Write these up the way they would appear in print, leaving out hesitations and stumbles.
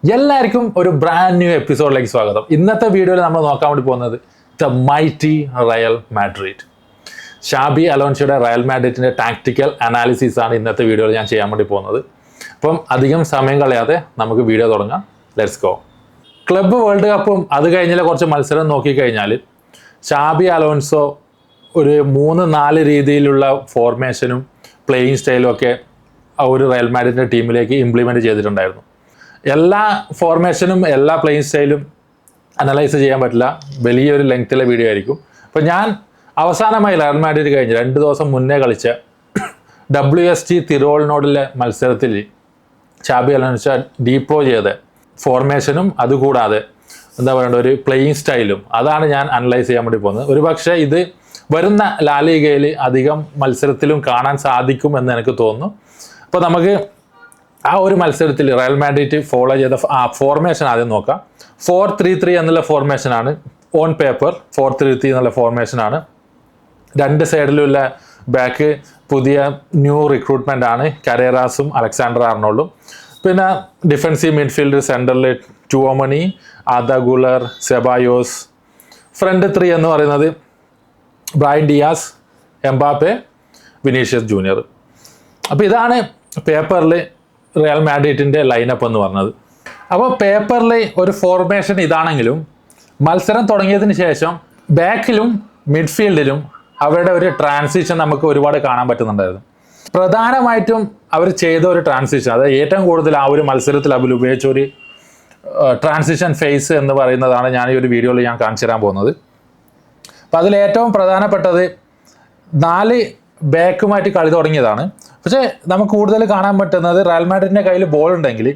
എല്ലാവർക്കും ഒരു brand new എപ്പിസോഡിലേക്ക് സ്വാഗതം. ഇന്നത്തെ വീഡിയോയിൽ നമ്മൾ നോക്കാൻ വേണ്ടി പോകുന്നത് the mighty Real Madrid. Xabi അലോൺസോയുടെ റയൽ മാഡ്രിഡിൻ്റെ ടാക്ടിക്കൽ അനാലിസിസ് ആണ് ഇന്നത്തെ വീഡിയോയിൽ ഞാൻ ചെയ്യാൻ വേണ്ടി പോകുന്നത്. അപ്പം അധികം സമയം കളയാതെ നമുക്ക് വീഡിയോ തുടങ്ങാം. Let's go. ക്ലബ്ബ് വേൾഡ് കപ്പും അത് കഴിഞ്ഞില്ല കുറച്ച് മത്സരം നോക്കിക്കഴിഞ്ഞാൽ ഷാബി അലോൺസോ ഒരു 3-4 രീതിയിലുള്ള ഫോർമേഷനും പ്ലേയിങ് സ്റ്റൈലും ഒക്കെ ഒരു റയൽ മാഡ്രിഡിൻ്റെ ടീമിലേക്ക് ഇംപ്ലിമെൻറ്റ് ചെയ്തിട്ടുണ്ടായിരുന്നു. എല്ലാ ഫോർമേഷനും എല്ലാ പ്ലേയിങ് സ്റ്റൈലും അനലൈസ് ചെയ്യാൻ പറ്റില്ല, വലിയൊരു ലെങ്ത്തിലെ വീഡിയോ ആയിരിക്കും. അപ്പോൾ ഞാൻ അവസാനമായി റയൽ മാഡ്രിഡ് കഴിഞ്ഞ് 2 ദിവസം മുന്നേ കളിച്ച WSG തിരോളിനോടുള്ള മത്സരത്തിൽ ഷാബി അലോൺസോ ഡീപ്ലോയ് ചെയ്ത ഫോർമേഷനും അതുകൂടാതെ എന്താ പറയേണ്ട ഒരു പ്ലേയിങ് സ്റ്റൈലും അതാണ് ഞാൻ അനലൈസ് ചെയ്യാൻ വേണ്ടി പോകുന്നത്. ഒരു പക്ഷേ ഇത് വരുന്ന ലാലിഗയിൽ അധികം മത്സരത്തിലും കാണാൻ സാധിക്കും എന്ന് എനിക്ക് തോന്നുന്നു. അപ്പോൾ നമുക്ക് ആ ഒരു മത്സരത്തിൽ റയൽ മാഡ്രിഡ് ഫോളോ ചെയ്ത ഫോർമേഷൻ ആദ്യം നോക്കാം. 4-3-3 എന്നുള്ള ഫോർമേഷനാണ് ഓൺ പേപ്പർ. 4-3-3 എന്നുള്ള ഫോർമേഷനാണ്. 2 സൈഡിലുള്ള ബാക്ക് പുതിയ ന്യൂ റിക്രൂട്ട്മെൻ്റ് ആണ്, കരേറാസും അലക്സാണ്ടർ ആർണോൾഡും. പിന്നെ ഡിഫൻസീവ് മിഡ്ഫീൽഡ് സെൻറ്ററിൽ ചുവമണി, ആദ ഗുലർ, സെബായോസ്. ഫ്രണ്ട് 3 എന്ന് പറയുന്നത് Brahim Diaz, Mbappe, Vinicius junior. അപ്പോൾ ഇതാണ് പേപ്പറിൽ റയൽ മാഡ്രിഡിൻ്റെ ലൈനപ്പ് എന്ന് പറഞ്ഞത്. അപ്പോൾ പേപ്പറിൽ ഒരു ഫോർമേഷൻ ഇതാണെങ്കിലും മത്സരം തുടങ്ങിയതിന് ശേഷം ബാക്കിലും മിഡ്ഫീൽഡിലും അവരുടെ ഒരു ട്രാൻസിഷൻ നമുക്ക് ഒരുപാട് കാണാൻ പറ്റുന്നുണ്ടായിരുന്നു. പ്രധാനമായിട്ടും അവർ ചെയ്ത ഒരു ട്രാൻസിഷൻ, അതായത് ഏറ്റവും കൂടുതൽ ആ ഒരു മത്സരത്തിൽ അവർ ഉപയോഗിച്ച ഒരു ട്രാൻസിഷൻ ഫേസ് എന്ന് പറയുന്നതാണ് ഞാൻ ഈ ഒരു വീഡിയോയിൽ ഞാൻ കാണിച്ചു തരാൻ പോകുന്നത്. അപ്പോൾ അതിൽ ഏറ്റവും പ്രധാനപ്പെട്ടത് 4 ബാക്കുമായിട്ട് കളി തുടങ്ങിയതാണ്. പക്ഷേ നമുക്ക് കൂടുതൽ കാണാൻ പറ്റുന്നത് റയൽ മാഡ്രിഡിൻ്റെ കയ്യിൽ ബോൾ ഉണ്ടെങ്കിൽ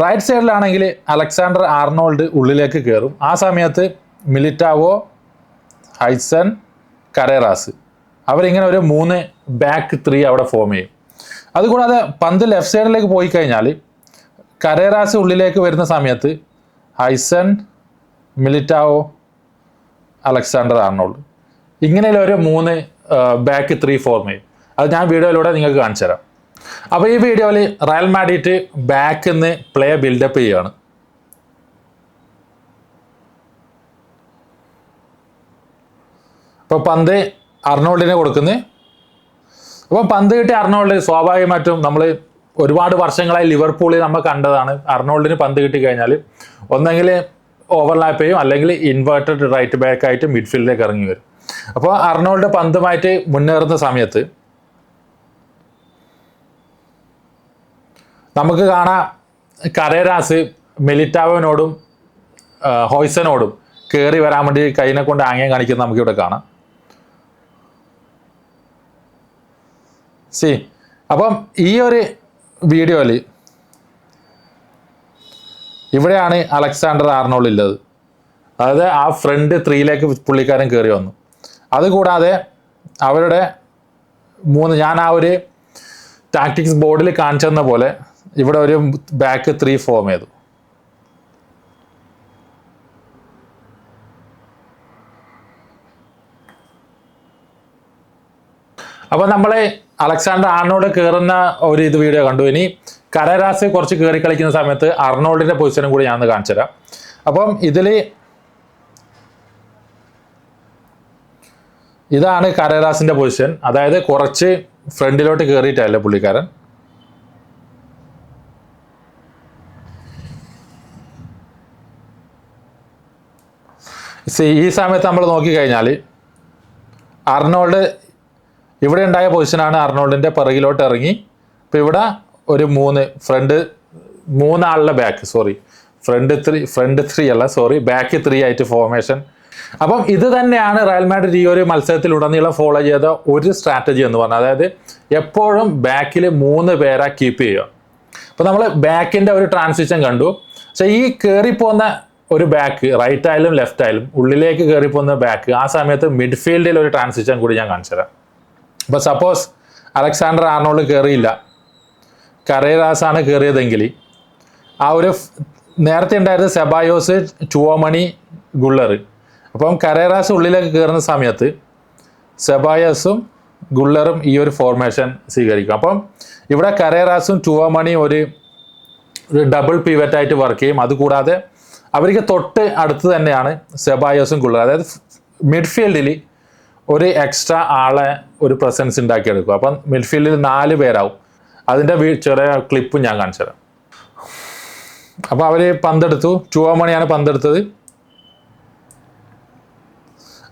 റൈറ്റ് സൈഡിലാണെങ്കിൽ അലക്സാണ്ടർ ആർണോൾഡ് ഉള്ളിലേക്ക് കയറും. ആ സമയത്ത് മിലിറ്റാവോ, ഹൈസൺ, കരേറാസ് അവരിങ്ങനെ ഒരു 3 ബാക്ക് 3 അവിടെ ഫോം ചെയ്യും. അതുകൂടാതെ പന്ത് ലെഫ്റ്റ് സൈഡിലേക്ക് പോയി കഴിഞ്ഞാൽ കരേറാസ് ഉള്ളിലേക്ക് വരുന്ന സമയത്ത് ഹൈസൺ, മിലിറ്റാവോ, അലക്സാണ്ടർ ആർണോൾഡ് ഇങ്ങനെയുള്ള ഒരു 3 ബാക്ക് 3 ഫോം ചെയ്യും. അത് ഞാൻ വീഡിയോയിലൂടെ നിങ്ങൾക്ക് കാണിച്ചു തരാം. അപ്പോൾ ഈ വീഡിയോയിൽ റയൽ മാഡ്രിഡ് ബാക്കിൽ നിന്ന് പ്ലേ ബിൽഡപ്പ് ചെയ്യുകയാണ്. അപ്പോൾ പന്ത് അർണോൾഡിനെ കൊടുക്കുന്നത്. അപ്പോൾ പന്ത് കിട്ടിയ അർണോൾഡ് സ്വാഭാവികമായിട്ടും നമ്മൾ ഒരുപാട് വർഷങ്ങളായി ലിവർപൂളിൽ നമ്മൾ കണ്ടതാണ്. അർണോൾഡിന് പന്ത് കിട്ടിക്കഴിഞ്ഞാൽ ഒന്നെങ്കിൽ ഓവർലാപ്പ് ചെയ്യും, അല്ലെങ്കിൽ ഇൻവേർട്ടഡ് റൈറ്റ് ബാക്കായിട്ട് മിഡ്ഫീൽഡിലേക്ക് ഇറങ്ങി വരും. അപ്പോൾ അർണോൾഡ് പന്തുമായിട്ട് മുന്നേറുന്ന സമയത്ത് നമുക്ക് കാണാം കരേറാസ് മിലിറ്റാവോനോടും ഹോയ്സനോടും കയറി വരാൻ വേണ്ടി കൈനെ കൊണ്ട് ആംഗ്യം കാണിക്കുന്നത് നമുക്കിവിടെ കാണാം. അപ്പം ഈ ഒരു വീഡിയോയിൽ ഇവിടെയാണ് അലക്സാണ്ടർ ആർണോൾഡ് ഉള്ളത്. അതായത് ആ ഫ്രണ്ട് 3ലേക്ക് പുള്ളിക്കാരൻ കയറി വന്നു. അതുകൂടാതെ അവരുടെ 3 ഞാൻ ആ ഒരു ടാക്ടിക്സ് ബോർഡിൽ കാണിച്ചെന്ന പോലെ ഇവിടെ ഒരു ബാക്ക് 3 ഫോം ചെയ്തു. അപ്പോൾ നമ്മൾ അലക്സാണ്ടർ ആർണോൾഡ് കയറുന്ന ഒരു വീഡിയോ കണ്ടു. ഇനി കരേറാസ് കുറച്ച് കയറി കളിക്കുന്ന സമയത്ത് അർണോൾഡിൻ്റെ പൊസിഷനും കൂടി ഞാൻ കാണിച്ചു തരാം. അപ്പം ഇതിൽ ഇതാണ് കരേറാസിൻ്റെ പൊസിഷൻ, അതായത് കുറച്ച് ഫ്രണ്ടിലോട്ട് കയറിയിട്ടല്ലേ പുള്ളിക്കാരൻ. ഈ സമയത്ത് നമ്മൾ നോക്കിക്കഴിഞ്ഞാൽ അർണോൾഡ് ഇവിടെ ഉണ്ടായ പൊസിഷനാണ് അർണോൾഡിൻ്റെ പിറകിലോട്ട് ഇറങ്ങി. ഇപ്പോൾ ഇവിടെ ഒരു 3 ആളുടെ ബാക്ക് ഫ്രണ്ട് 3 അല്ല ബാക്ക് 3 ആയിട്ട് ഫോർമേഷൻ. അപ്പം ഇത് തന്നെയാണ് റയൽ മാഡ്രിഡ് ഈ ഒരു മത്സരത്തിൽ ഉടനീളം ഫോളോ ചെയ്ത ഒരു സ്ട്രാറ്റജി എന്ന് പറഞ്ഞാൽ, അതായത് എപ്പോഴും ബാക്കിൽ 3 പേരെ കീപ്പ് ചെയ്യുക. അപ്പോൾ നമ്മൾ ബാക്കിൻ്റെ ഒരു ട്രാൻസിഷൻ കണ്ടു. പക്ഷേ ഈ കയറിപ്പോകുന്ന ഒരു ബാക്ക് റൈറ്റ് ആയാലും ലെഫ്റ്റ് ആയാലും ഉള്ളിലേക്ക് കയറിപ്പോകുന്ന ബാക്ക്, ആ സമയത്ത് മിഡ്ഫീൽഡിൽ ഒരു ട്രാൻസിഷൻ കൂടി ഞാൻ കാണിച്ചു തരാം. അപ്പോൾ സപ്പോസ് അലക്സാണ്ടർ ആർണോൾഡ് കയറിയില്ല, കരേറാസ് ആണ് കയറിയതെങ്കിൽ ആ ഒരു നേരത്തെ ഉണ്ടായിരുന്നത് സെബായോസ്, ചുവമണി, ഗുള്ളർ. അപ്പം കരേറാസ് ഉള്ളിലേക്ക് കയറുന്ന സമയത്ത് സെബായോസും ഗുള്ളറും ഈ ഒരു ഫോർമേഷൻ സ്വീകരിക്കും. അപ്പം ഇവിടെ കരേറാസും ചുവമണിയും ഒരു ഒരു ഡബിൾ പിവറ്റായിട്ട് വർക്ക് ചെയ്യും. അതുകൂടാതെ അവർക്ക് തൊട്ട് അടുത്ത് തന്നെയാണ് സെബായോസും ഗുള്ളർ. അതായത് മിഡ്ഫീൽഡിൽ ഒരു എക്സ്ട്രാ ആളെ ഒരു പ്രസൻസ് ഉണ്ടാക്കിയെടുക്കും. അപ്പം മിഡ്ഫീൽഡിൽ 4 പേരാവും. അതിൻ്റെ ചെറിയ ക്ലിപ്പും ഞാൻ കാണിച്ചു തരാം. അപ്പോൾ അവർ പന്തെടുത്തു. ചുവമണിയാണ് പന്തെടുത്തത്.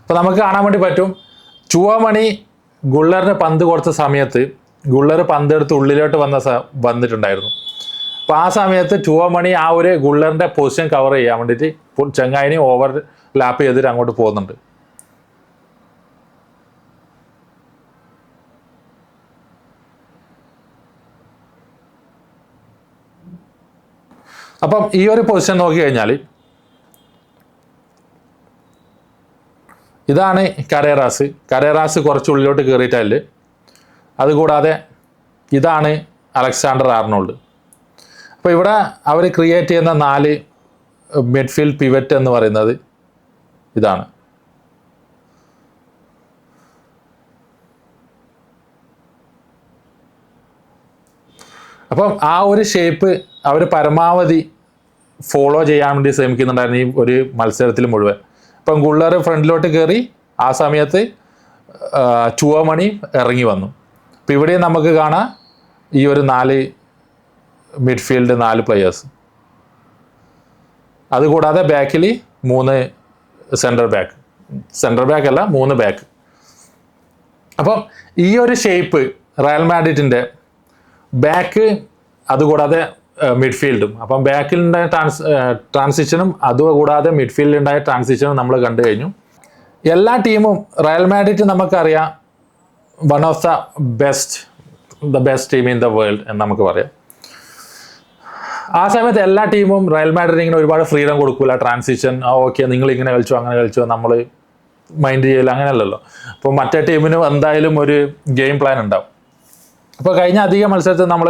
അപ്പോൾ നമുക്ക് കാണാൻ വേണ്ടി പറ്റും, ചുവമണി ഗുള്ളറിന് പന്ത് കൊടുത്ത സമയത്ത് ഗുള്ളർ പന്തെടുത്ത് ഉള്ളിലോട്ട് വന്നിട്ടുണ്ടായിരുന്നു. അപ്പോൾ ആ സമയത്ത് ചുവമണി ആ ഒരു ഗുള്ളറിൻ്റെ പൊസിഷൻ കവർ ചെയ്യാൻ വേണ്ടിയിട്ട് ചെങ്ങായിനെ ഓവർ ലാപ്പ് ചെയ്തിട്ട് അങ്ങോട്ട് പോകുന്നുണ്ട്. അപ്പം ഈ ഒരു പൊസിഷൻ നോക്കി കഴിഞ്ഞാൽ ഇതാണ് കരേറാസ് കുറച്ച് ഉള്ളിലോട്ട് കയറിയിട്ടല്ല. അതുകൂടാതെ ഇതാണ് അലക്സാണ്ടർ ആർണോൾഡ്. അപ്പോൾ ഇവിടെ അവർ ക്രിയേറ്റ് ചെയ്യുന്ന 4 മിഡ്ഫീൽഡ് പിവറ്റ് എന്ന് പറയുന്നത് ഇതാണ്. അപ്പം ആ ഒരു ഷേപ്പ് അവർ പരമാവധി ഫോളോ ചെയ്യാൻ വേണ്ടി ശ്രമിക്കുന്നുണ്ടായിരുന്നു ഈ ഒരു മത്സരത്തിൽ മുഴുവൻ. ഇപ്പം ഗുള്ളർ ഫ്രണ്ടിലോട്ട് കയറി, ആ സമയത്ത് ചുവമണി ഇറങ്ങി വന്നു. അപ്പം ഇവിടെ നമുക്ക് കാണാം ഈ ഒരു 4 മിഡ്ഫീൽഡ് 4 പ്ലെയേഴ്സ്. അതുകൂടാതെ ബാക്കിൽ 3 സെൻട്രൽ ബാക്ക് അല്ല 3 ബാക്ക്. അപ്പം ഈ ഒരു ഷേപ്പ് റയൽ മാഡ്രിഡിൻ്റെ ബാക്ക്, അതുകൂടാതെ മിഡ്ഫീൽഡും. അപ്പം ബാക്കിലുണ്ടായ ട്രാൻസിഷനും അതുകൂടാതെ മിഡ്ഫീൽഡിലുണ്ടായ ട്രാൻസിഷനും നമ്മൾ കണ്ടു കഴിഞ്ഞു. എല്ലാ ടീമും റയൽ മാഡ്രിഡ് നമുക്കറിയാം one of the best team in the world എന്ന് നമുക്ക് പറയാം. ആ സമയത്ത് എല്ലാ ടീമും റയൽ മാഡ്രിഡ് ഇങ്ങനെ ഒരുപാട് ഫ്രീഡം കൊടുക്കില്ല. ട്രാൻസിഷൻ ഓക്കെ, നിങ്ങൾ ഇങ്ങനെ കളിച്ചോ അങ്ങനെ കളിച്ചോ, നമ്മൾ മൈൻഡ് ചെയ്യില്ല, അങ്ങനെയല്ലല്ലോ. അപ്പോൾ മറ്റേ ടീമിനും എന്തായാലും ഒരു ഗെയിം പ്ലാൻ ഉണ്ടാവും. അപ്പോൾ കഴിഞ്ഞ അധിക മത്സരത്തിൽ നമ്മൾ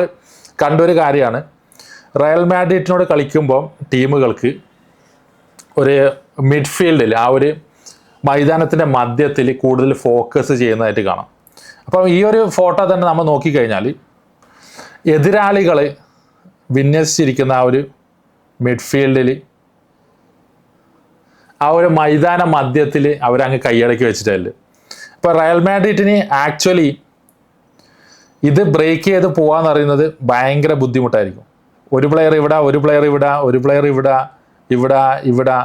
കണ്ടൊരു കാര്യമാണ്, റയൽ മാഡ്രിഡിനോട് കളിക്കുമ്പോൾ ടീമുകൾക്ക് ഒരു മിഡ്ഫീൽഡിൽ ആ ഒരു മൈതാനത്തിൻ്റെ മധ്യത്തിൽ കൂടുതൽ ഫോക്കസ് ചെയ്യുന്നതായിട്ട് കാണാം. അപ്പം ഈ ഒരു ഫോട്ടോ തന്നെ നമ്മൾ നോക്കിക്കഴിഞ്ഞാൽ എതിരാളികൾ വിന്യസിച്ചിരിക്കുന്ന ആ ഒരു മിഡ്ഫീൽഡിൽ ആ ഒരു മൈതാന മധ്യത്തിൽ അവരങ്ങ് കൈയടക്കി വെച്ചിട്ടല്ലേ. ഇപ്പോൾ റയൽ മാഡ്രിഡിന് ആക്ച്വലി ഇത് ബ്രേക്ക് ചെയ്ത് പോകാന്ന് പറയുന്നത് ഭയങ്കര ബുദ്ധിമുട്ടായിരിക്കും. ഒരു പ്ലെയർ ഇവിടെ, ഒരു പ്ലെയർ ഇവിടെ, ഒരു പ്ലെയർ ഇവിടെ, ഇവിടെ.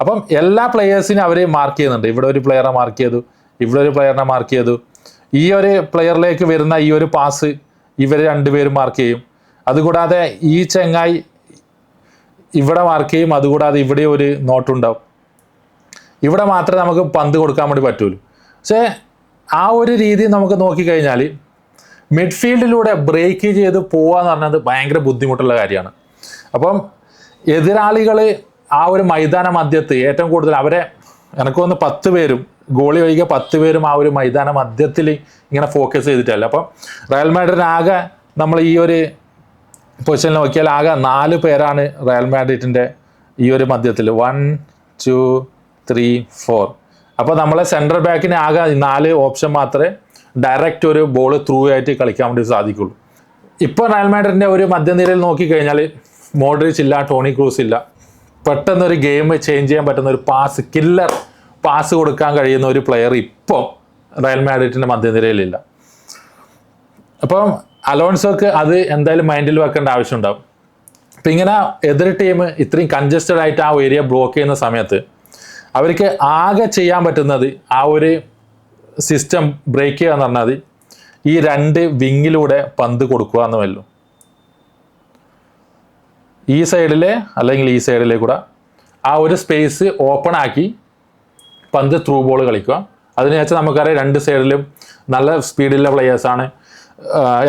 അപ്പം എല്ലാ പ്ലെയേഴ്സിനും അവർ മാർക്ക് ചെയ്യുന്നുണ്ട്. ഇവിടെ ഒരു പ്ലെയറെ മാർക്ക് ചെയ്തു, ഇവിടെ ഒരു പ്ലെയറിനെ മാർക്ക് ചെയ്തു. ഈ ഒരു പ്ലെയറിലേക്ക് വരുന്ന ഈ ഒരു പാസ് ഇവർ 2 പേരും മാർക്ക് ചെയ്യും. അതുകൂടാതെ ഈ ചെങ്ങായി ഇവിടെ മാർക്ക് ചെയ്യും. അതുകൂടാതെ ഇവിടെ ഒരു നോട്ടുണ്ടാവും. ഇവിടെ മാത്രമേ നമുക്ക് പന്ത് കൊടുക്കാൻ വേണ്ടി പറ്റുള്ളൂ. പക്ഷേ ആ ഒരു രീതി നമുക്ക് നോക്കിക്കഴിഞ്ഞാൽ മിഡ്ഫീൽഡിലൂടെ ബ്രേക്ക് ചെയ്ത് പോവാന്ന് പറഞ്ഞത് ഭയങ്കര ബുദ്ധിമുട്ടുള്ള കാര്യമാണ്. അപ്പം എതിരാളികൾ ആ ഒരു മൈതാന മധ്യത്ത് ഏറ്റവും കൂടുതൽ അവരെ എനിക്ക് തോന്നുന്നു 10 പേരും ഗോളി ഒഴികെ 10 പേരും ആ ഒരു മൈതാന മധ്യത്തിൽ ഇങ്ങനെ ഫോക്കസ് ചെയ്തിട്ടല്ല. അപ്പം റയൽ മാഡ്രിഡ് ആകെ നമ്മൾ ഈ ഒരു പൊസിഷനിൽ നോക്കിയാൽ ആകെ 4 പേരാണ് റയൽ മാഡ്രിഡിൻ്റെ ഈ ഒരു മധ്യത്തിൽ. 1 2 3 4. അപ്പോൾ നമ്മളെ സെൻട്രൽ ബാക്കിന് ആകെ 4 ഓപ്ഷൻ മാത്രമേ ഡയറക്റ്റ് ഒരു ബോൾ ത്രൂ ആയിട്ട് കളിക്കാൻ വേണ്ടി സാധിക്കുള്ളൂ. ഇപ്പോൾ റയൽ മാഡ്രിഡിൻ്റെ ഒരു മധ്യനിരയിൽ നോക്കിക്കഴിഞ്ഞാൽ മോഡ്രിച്ച് ഇല്ല, ടോണി ക്രൂസ് ഇല്ല. പെട്ടെന്നൊരു ഗെയിം ചേഞ്ച് ചെയ്യാൻ പറ്റുന്ന ഒരു കില്ലർ പാസ് കൊടുക്കാൻ കഴിയുന്ന ഒരു പ്ലെയർ ഇപ്പോൾ റയൽ മാഡ്രിഡിൻ്റെ മധ്യനിരയിലില്ല. അപ്പം അലോൺസോക്ക് അത് എന്തായാലും മൈൻഡിൽ വെക്കേണ്ട ആവശ്യമുണ്ടാവും. അപ്പം ഇങ്ങനെ എതിർ ടീം ഇത്രയും കൺജസ്റ്റഡ് ആയിട്ട് ആ ഏരിയ ബ്ലോക്ക് ചെയ്യുന്ന സമയത്ത് അവർക്ക് ആകെ ചെയ്യാൻ പറ്റുന്നത് ആ ഒരു സിസ്റ്റം ബ്രേക്ക് ചെയ്യുക എന്ന് പറഞ്ഞാൽ ഈ 2 വിങ്ങിലൂടെ പന്ത് കൊടുക്കുക എന്നുമല്ലോ. ഈ സൈഡിലെ അല്ലെങ്കിൽ ഈ സൈഡിലെ കൂടെ ആ ഒരു സ്പേസ് ഓപ്പൺ ആക്കി പന്ത് ത്രൂ ബോൾ കളിക്കുക. അതിനുശേഷം നമുക്കറിയാം 2 സൈഡിലും നല്ല സ്പീഡിലുള്ള പ്ലെയേഴ്സാണ്.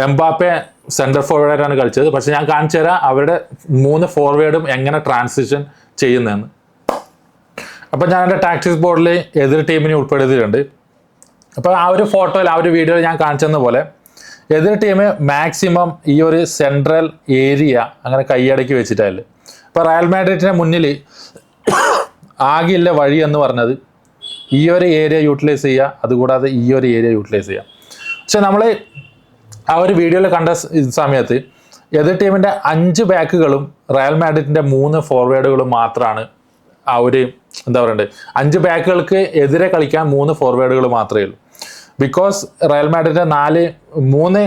എംബാപ്പെ സെൻറ്റർ ഫോർവേഡായിട്ടാണ് കളിച്ചത്. പക്ഷെ ഞാൻ കാണിച്ചു തരാം അവരുടെ 3 ഫോർവേഡും എങ്ങനെ ട്രാൻസിഷൻ ചെയ്യുന്നതെന്ന്. അപ്പം ഞാൻ എൻ്റെ ടാക്ടിക്സ് ബോർഡിൽ എതിർ ടീമിനെ ഉൾപ്പെടുത്തിയിട്ടുണ്ട്. അപ്പോൾ ആ ഒരു ഫോട്ടോയിൽ ആ ഒരു വീഡിയോയിൽ ഞാൻ കാണിച്ചെന്ന പോലെ എതിർ ടീം മാക്സിമം ഈ ഒരു സെൻട്രൽ ഏരിയ അങ്ങനെ കൈയടക്കി വെച്ചിട്ടല്ലേ. ഇപ്പോൾ റയൽ മാഡ്രിഡിൻ്റെ മുന്നിൽ ആകെയുള്ള വഴി എന്ന് പറഞ്ഞത് ഈ ഒരു ഏരിയ യൂട്ടിലൈസ് ചെയ്യുക, അതുകൂടാതെ ഈ ഒരു ഏരിയ യൂട്ടിലൈസ് ചെയ്യുക. പക്ഷെ നമ്മൾ ആ ഒരു വീഡിയോയിൽ കണ്ട സമയത്ത് എതിർ ടീമിൻ്റെ 5 ബാക്കുകളും റയൽ മാഡ്രിഡിൻ്റെ 3 ഫോർവേഡുകളും മാത്രമാണ് ആ ഒരു എന്താ പറയണ്ടത് 5 ബാക്കുകൾക്ക് എതിരെ കളിക്കാൻ 3 ഫോർവേഡുകൾ മാത്രമേ ഉള്ളൂ. ബിക്കോസ് റയൽ മാഡ്രിഡിൻ്റെ 3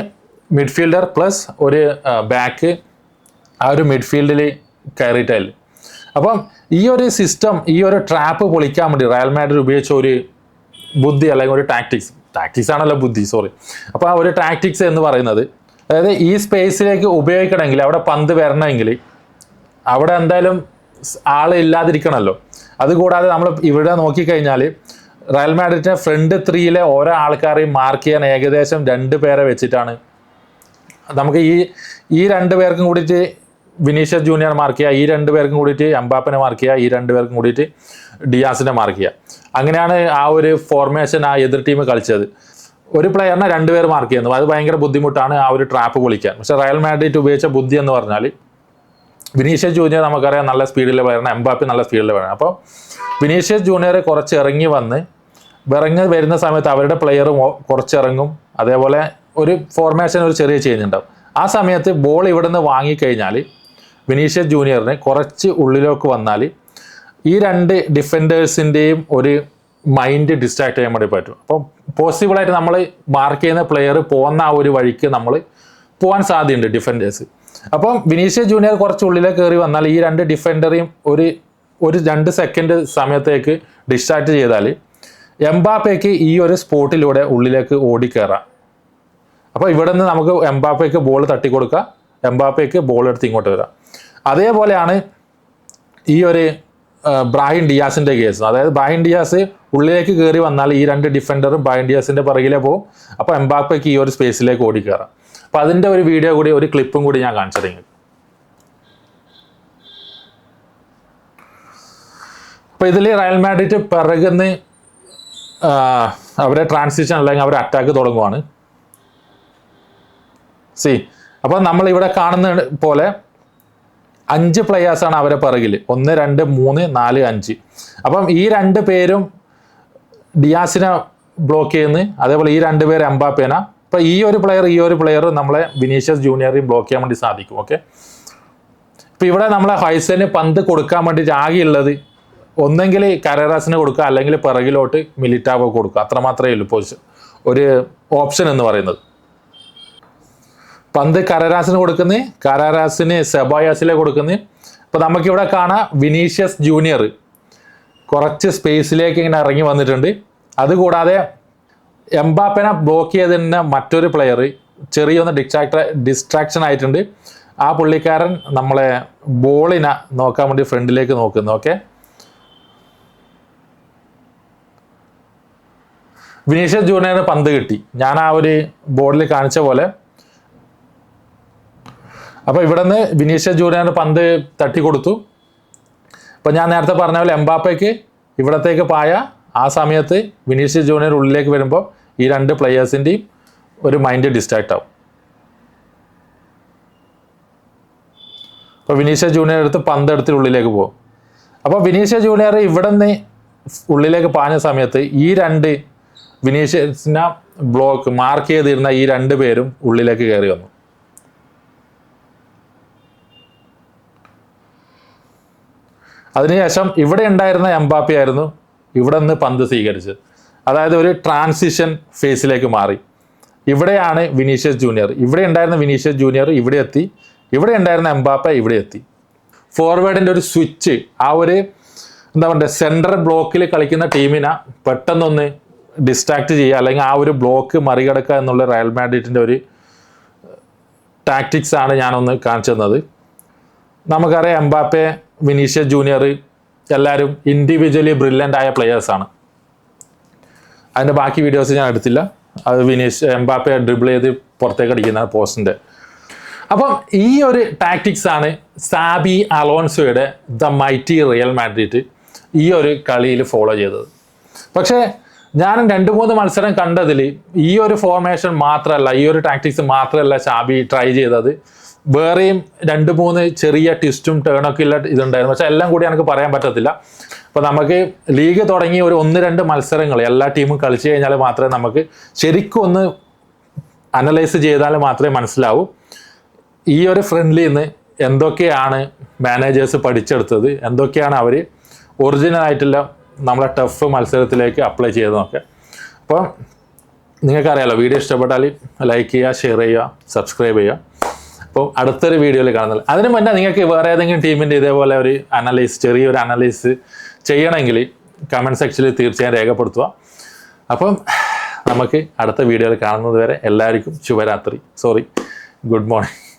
മിഡ്ഫീൽഡർ പ്ലസ് ഒരു ബാക്ക് ആ ഒരു മിഡ്ഫീൽഡിൽ കയറിയിട്ടില്ല. അപ്പം ഈ ഒരു സിസ്റ്റം, ഈ ഒരു ട്രാപ്പ് പൊളിക്കാൻ വേണ്ടി റയൽ മാഡ്രിഡ് ഉപയോഗിച്ച ഒരു ബുദ്ധി അല്ലെങ്കിൽ ഒരു ടാക്ടിക്സ് ആണല്ലോ ബുദ്ധി, സോറി. അപ്പോൾ ആ ഒരു ടാക്ടിക്സ് എന്ന് പറയുന്നത്, അതായത് ഈ സ്പേസിലേക്ക് ഉപയോഗിക്കണമെങ്കിൽ അവിടെ പന്ത് വരണമെങ്കിൽ അവിടെ എന്തായാലും ആൾ ഇല്ലാതിരിക്കണമല്ലോ. അതുകൂടാതെ നമ്മൾ ഇവിടെ നോക്കിക്കഴിഞ്ഞാൽ റയൽ മാഡ്രിഡിന്റെ ഫ്രണ്ട് 3-ലെ ഓരോ ആൾക്കാരെയും മാർക്ക് ചെയ്യാൻ ഏകദേശം 2 പേരെ വെച്ചിട്ടാണ് നമുക്ക് ഈ 2 പേർക്കും കൂടിയിട്ട് വിനീഷ്യസ് ജൂനിയർ മാർക്ക് ചെയ്യുക, ഈ 2 പേർക്കും കൂടിയിട്ട് എംബാപ്പനെ മാർക്ക് ചെയ്യുക, ഈ 2 പേർക്കും കൂടിയിട്ട് ഡിയാസിനെ മാർക്ക് ചെയ്യുക. അങ്ങനെയാണ് ആ ഒരു ഫോർമേഷൻ ആ എതിർ ടീം കളിച്ചത്. ഒരു പ്ലെയറിനെ 2 പേർ മാർക്ക് ചെയ്യുന്നത്, അത് ഭയങ്കര ബുദ്ധിമുട്ടാണ് ആ ഒരു ട്രാപ്പ് പൊളിക്കാൻ. പക്ഷേ റയൽ മാഡ്രിഡ് ഉപയോഗിച്ച ബുദ്ധി എന്ന് പറഞ്ഞാൽ, വിനീഷ്യസ് ജൂനിയർ നമുക്കറിയാം നല്ല സ്പീഡിലെ പ്ലെയറാണ്, എംബാപ്പെ നല്ല സ്പീഡിലെ പ്ലെയറാണ്. അപ്പോൾ വിനീഷ്യസ് ജൂനിയർ കുറച്ച് ഇറങ്ങി വരുന്ന സമയത്ത് അവരുടെ പ്ലെയർ കുറച്ച് ഇറങ്ങും. അതേപോലെ ഒരു ഫോർമേഷൻ ഒരു ചെറിയ ചേഞ്ച് ഉണ്ടാവും. ആ സമയത്ത് ബോൾ ഇവിടെ നിന്ന് വാങ്ങിക്കഴിഞ്ഞാൽ വിനീഷ്യസ് ജൂനിയറിന് കുറച്ച് ഉള്ളിലേക്ക് വന്നാൽ ഈ 2 ഡിഫൻഡേഴ്സിൻ്റെയും ഒരു മൈൻഡ് ഡിസ്ട്രാക്ട് ചെയ്യാൻ വേണ്ടി പറ്റും. അപ്പം പോസിബിളായിട്ട് നമ്മൾ മാർക്ക് ചെയ്യുന്ന പ്ലെയർ പോകുന്ന ആ ഒരു വഴിക്ക് നമ്മൾ പോകാൻ സാധ്യതയുണ്ട് ഡിഫൻഡേഴ്സ്. അപ്പം വിനീഷ്യസ് ജൂനിയർ കുറച്ച് ഉള്ളിലേക്ക് കയറി വന്നാൽ ഈ 2 ഡിഫൻഡറെയും ഒരു 2 സെക്കൻഡ് സമയത്തേക്ക് ഡിസ്ട്രാക്ട് ചെയ്താൽ എംബാപ്പയ്ക്ക് ഈ ഒരു സ്പോട്ടിലൂടെ ഉള്ളിലേക്ക് ഓടിക്കയറാം. അപ്പോൾ ഇവിടെ നിന്ന് നമുക്ക് എംബാപ്പയ്ക്ക് ബോൾ തട്ടിക്കൊടുക്കുക, എംബാപ്പയ്ക്ക് ബോൾ എടുത്ത് ഇങ്ങോട്ട് വരാം. അതേപോലെയാണ് ഈ ഒരു ബ്രാഹിം ഡിയാസിൻ്റെ കേസ്. അതായത് ബ്രാഹിം ഡിയാസ് ഉള്ളിലേക്ക് കയറി വന്നാൽ ഈ 2 ഡിഫൻഡറും ബ്രാഹിം ഡിയാസിൻ്റെ പിറകിലേ പോകും. അപ്പോൾ എംബാപ്പയ്ക്ക് ഈ ഒരു സ്പേസിലേക്ക് ഓടിക്കയറാം. അപ്പോൾ അതിൻ്റെ ഒരു വീഡിയോ കൂടി, ഒരു ക്ലിപ്പും കൂടി ഞാൻ കാണിച്ചത് നിങ്ങൾക്ക്. അപ്പോൾ ഇതിൽ റയൽ മാഡ്രിഡ് പിറകുന്ന് അവരെ ട്രാൻസിഷൻ അല്ലെങ്കിൽ അവരെ അറ്റാക്ക് തുടങ്ങുവാണ്. അപ്പോൾ നമ്മൾ ഇവിടെ കാണുന്ന പോലെ 5 പ്ലെയേഴ്സാണ് അവരെ പിറകിൽ, 1 2 3 4 5. അപ്പം ഈ 2 പേരും ഡിയാസിനെ ബ്ലോക്ക് ചെയ്യുന്നു, അതേപോലെ ഈ 2 പേര് എംബാപ്പേന. അപ്പോൾ ഈ ഒരു പ്ലെയർ നമ്മളെ വിനീഷ്യസ് ജൂനിയറിയും ബ്ലോക്ക് ചെയ്യാൻ വേണ്ടി സാധിക്കും. ഓക്കെ, ഇപ്പം ഇവിടെ നമ്മളെ ഹൈസന് പന്ത് കൊടുക്കാൻ വേണ്ടിയിട്ട് ആകെയുള്ളത് ഒന്നെങ്കിൽ കരേറാസിന് കൊടുക്കുക, അല്ലെങ്കിൽ പിറകിലോട്ട് മിലിറ്റാവോ കൊടുക്കുക. അത്രമാത്രമേ ഉള്ളൂ പൊസിഷൻ, ഒരു ഓപ്ഷൻ എന്ന് പറയുന്നത്. പന്ത് കരേറാസിന് കൊടുക്കുന്നത്, കരേറാസിന് സെബായാസിലെ കൊടുക്കുന്നത്. അപ്പോൾ നമുക്കിവിടെ കാണാം വിനീഷ്യസ് ജൂനിയർ കുറച്ച് സ്പേസിലേക്ക് ഇങ്ങനെ ഇറങ്ങി വന്നിട്ടുണ്ട്. അതുകൂടാതെ എംബാപ്പനെ ബ്ലോക്ക് ചെയ്തതിന് മറ്റൊരു പ്ലെയർ ചെറിയൊന്ന് ഡിസ്ട്രാക്ഷൻ ആയിട്ടുണ്ട്. ആ പുള്ളിക്കാരൻ നമ്മളെ ബോളിനെ നോക്കാൻ വേണ്ടി ഫ്രണ്ടിലേക്ക് നോക്കുന്നു. ഓക്കെ, വിനീഷ്യസ് ജൂനിയറിന് പന്ത് കിട്ടി, ഞാൻ ആ ഒരു ബോർഡിൽ കാണിച്ച പോലെ. അപ്പോൾ ഇവിടെ നിന്ന് വിനീഷ്യസ് ജൂനിയറിന് പന്ത് തട്ടിക്കൊടുത്തു. അപ്പോൾ ഞാൻ നേരത്തെ പറഞ്ഞ പോലെ എംബാപ്പയ്ക്ക് ഇവിടത്തേക്ക് പായ, ആ സമയത്ത് വിനീഷ്യസ് ജൂനിയർ ഉള്ളിലേക്ക് വരുമ്പോൾ ഈ 2 പ്ലെയേഴ്സിൻ്റെയും ഒരു മൈൻഡ് ഡിസ്ട്രാക്ട് ആവും. അപ്പോൾ വിനീഷ്യസ് ജൂനിയർ എടുത്ത് പന്ത് എടുത്ത് ഉള്ളിലേക്ക് പോകും. അപ്പോൾ വിനീഷ്യസ് ജൂനിയർ ഇവിടെ നിന്ന് ഉള്ളിലേക്ക് പാഞ്ഞ സമയത്ത് ഈ 2 വിനീഷ്യസിനെ മാർക്ക് ചെയ്തിരുന്ന ഈ 2 പേരും ഉള്ളിലേക്ക് കയറി വന്നു. അതിനുശേഷം ഇവിടെ ഉണ്ടായിരുന്ന എംബാപ്പെ ആയിരുന്നു ഇവിടെ നിന്ന് പന്ത് സ്വീകരിച്ചത്. അതായത് ഒരു ട്രാൻസിഷൻ ഫേസിലേക്ക് മാറി. ഇവിടെയാണ് വിനീഷ്യസ് ജൂനിയർ, ഇവിടെ ഉണ്ടായിരുന്ന വിനീഷ്യസ് ജൂനിയർ ഇവിടെ എത്തി, ഇവിടെ ഉണ്ടായിരുന്ന എംബാപ്പെ ഇവിടെ എത്തി. ഫോർവേഡിൻ്റെ ഒരു സ്വിച്ച്, ആ ഒരു എന്താ പറയുക സെൻട്രൽ ബ്ലോക്കിൽ കളിക്കുന്ന ടീമിനെ പെട്ടെന്നൊന്ന് ഡിസ്ട്രാക്ട് ചെയ്യുക, അല്ലെങ്കിൽ ആ ഒരു ബ്ലോക്ക് മറികടക്കുക എന്നുള്ള റയൽ മാഡ്രിഡിൻ്റെ ഒരു ടാക്ടിക്സ് ആണ് ഞാനൊന്ന് കാണിച്ചു തന്നത്. നമുക്കറിയാം എംബാപ്പെ, വിനീഷ്യസ് ജൂനിയർ എല്ലാവരും ഇൻഡിവിജ്വലി ബ്രില്യൻ്റ് ആയ പ്ലെയേഴ്സാണ്. അതിൻ്റെ ബാക്കി വീഡിയോസ് ഞാൻ എടുത്തില്ല. അത് എംബാപ്പെ ഡ്രിബിൾ ചെയ്ത് പുറത്തേക്ക് അടിക്കുന്ന പോസ്റ്റിൻ്റെ. അപ്പം ഈ ഒരു ടാക്ടിക്സ് ആണ് സാബി അലോൺസോയുടെ ദ മൈറ്റി റിയൽ മാഡ്രിഡ് ഈ ഒരു കളിയിൽ ഫോളോ ചെയ്തത്. പക്ഷേ ഞാൻ 2-3 മത്സരം കണ്ടതിൽ ഈ ഒരു ഫോർമേഷൻ മാത്രമല്ല, ഈ ഒരു ടാക്ടിക്സ് മാത്രമല്ല ഷാബി ട്രൈ ചെയ്തത്. വേറെയും 2-3 ചെറിയ ട്വിസ്റ്റും ടേണൊക്കെ ഉള്ള ഇതുണ്ടായിരുന്നു. പക്ഷെ എല്ലാം കൂടി എനിക്ക് പറയാൻ പറ്റത്തില്ല. അപ്പോൾ നമുക്ക് ലീഗ് തുടങ്ങി ഒരു 1-2 മത്സരങ്ങൾ എല്ലാ ടീമും കളിച്ചു കഴിഞ്ഞാൽ മാത്രമേ നമുക്ക് ശരിക്കും ഒന്ന് അനലൈസ് ചെയ്താൽ മാത്രമേ മനസ്സിലാവൂ ഈ ഒരു ഫ്രണ്ട്ലിന്ന് എന്തൊക്കെയാണ് മാനേജേഴ്സ് പഠിച്ചെടുത്തത്, എന്തൊക്കെയാണ് അവർ ഒറിജിനൽ ആയിട്ടുള്ള നമ്മളെ ടഫ് മത്സരത്തിലേക്ക് അപ്ലൈ ചെയ്തതൊക്കെ. അപ്പോൾ നിങ്ങൾക്കറിയാലോ, വീഡിയോ ഇഷ്ടപ്പെട്ടാൽ ലൈക്ക് ചെയ്യുക, ഷെയർ ചെയ്യുക, സബ്സ്ക്രൈബ് ചെയ്യുക. അപ്പോൾ അടുത്തൊരു വീഡിയോയിൽ കാണുന്നത്. അതിന് മുന്നേ നിങ്ങൾക്ക് വേറെ ഏതെങ്കിലും ടീമിൻ്റെ ഇതേപോലെ ഒരു ചെറിയൊരു അനലൈസ് ചെയ്യണമെങ്കിൽ കമൻറ്റ് സെക്ഷനിൽ തീർച്ചയായും രേഖപ്പെടുത്തുക. അപ്പം നമുക്ക് അടുത്ത വീഡിയോയിൽ കാണുന്നത് വരെ എല്ലാവർക്കും ശുഭരാത്രി, ഗുഡ് മോർണിംഗ്.